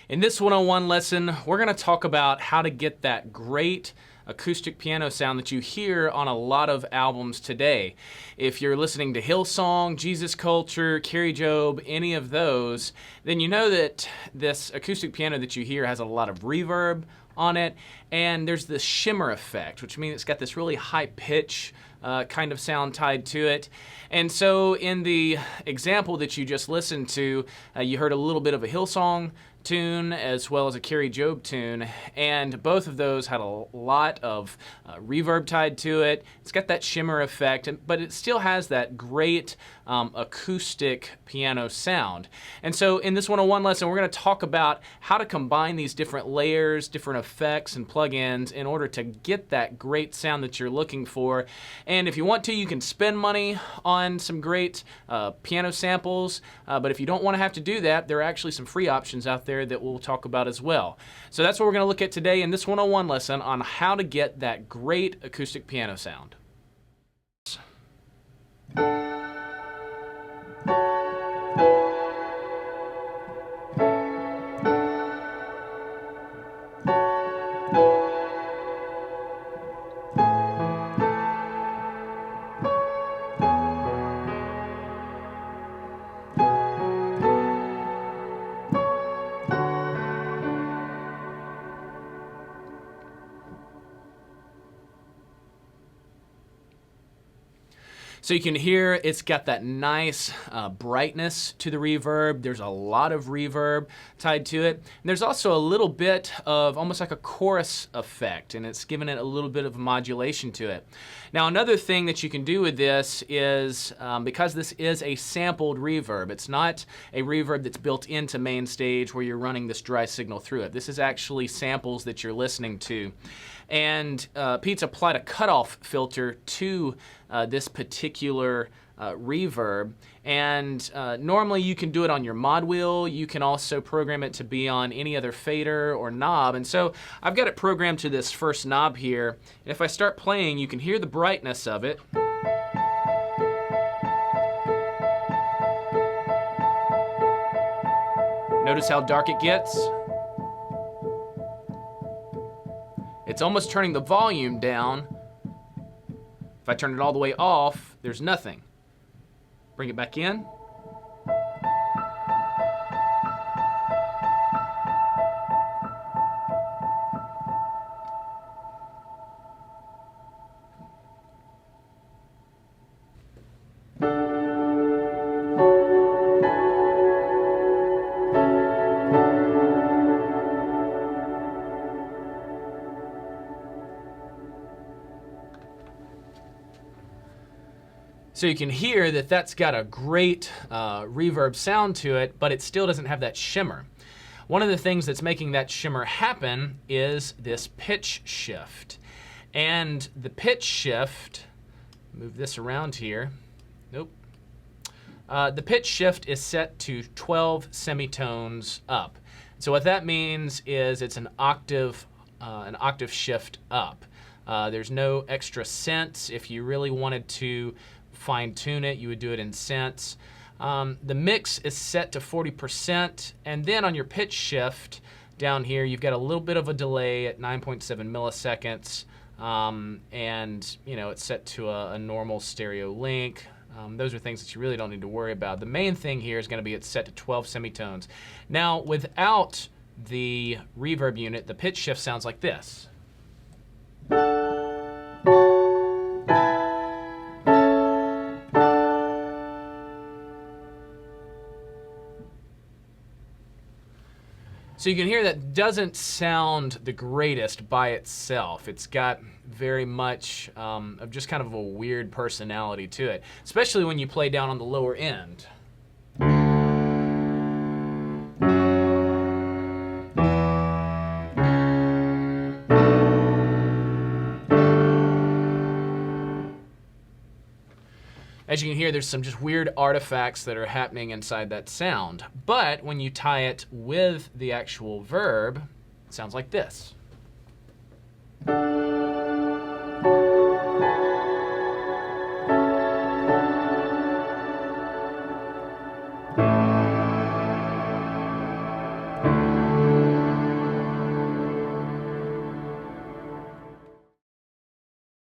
In this one-on-one lesson, we're going to talk about how to get that great acoustic piano sound that you hear on a lot of albums today. If you're listening to Hillsong, Jesus Culture, Carrie Job, any of those, then you know that this acoustic piano that you hear has a lot of reverb on it, and there's this shimmer effect, which means it's got this really high pitch kind of sound tied to it. And so in the example that you just listened to, you heard a little bit of a Hillsong tune as well as a Carrie Job tune, and both of those had a lot of reverb tied to it. It's got that shimmer effect, but it still has that great acoustic piano sound. And so in this one-on-one lesson, we're going to talk about how to combine these different layers, different effects and plugins in order to get that great sound that you're looking for. And if you want to, you can spend money on some great piano samples, but if you don't want to have to do that, there are actually some free options out there that we'll talk about as well. So that's what we're going to look at today in this one-on-one lesson on how to get that great acoustic piano sound. So you can hear it's got that nice brightness to the reverb. There's a lot of reverb tied to it. And there's also a little bit of almost like a chorus effect, and it's given it a little bit of modulation to it. Now another thing that you can do with this is, because this is a sampled reverb, it's not a reverb that's built into main stage where you're running this dry signal through it. This is actually samples that you're listening to. And Pete's applied a cutoff filter to this particular reverb, and normally you can do it on your mod wheel. You can also program it to be on any other fader or knob, and so I've got it programmed to this first knob here, and if I start playing, you can hear the brightness of it. Notice how dark it gets. It's almost turning the volume down. If I turn it all the way off, there's nothing. Bring it back in. So you can hear that that's got a great reverb sound to it, but it still doesn't have that shimmer. One of the things that's making that shimmer happen is this pitch shift. And the pitch shift, move this around here. Nope. The pitch shift is set to 12 semitones up. So what that means is it's an octave shift up. There's no extra cents. If you really wanted to fine tune it, you would do it in cents. The mix is set to 40%, and then on your pitch shift down here, you've got a little bit of a delay at 9.7 milliseconds, and it's set to a normal stereo link. Those are things that you really don't need to worry about. The main thing here is going to be it's set to 12 semitones. Now, without the reverb unit, the pitch shift sounds like this. So you can hear that doesn't sound the greatest by itself. It's got very much of just kind of a weird personality to it, especially when you play down on the lower end. As you can hear, there's some just weird artifacts that are happening inside that sound. But when you tie it with the actual verb, it sounds like this.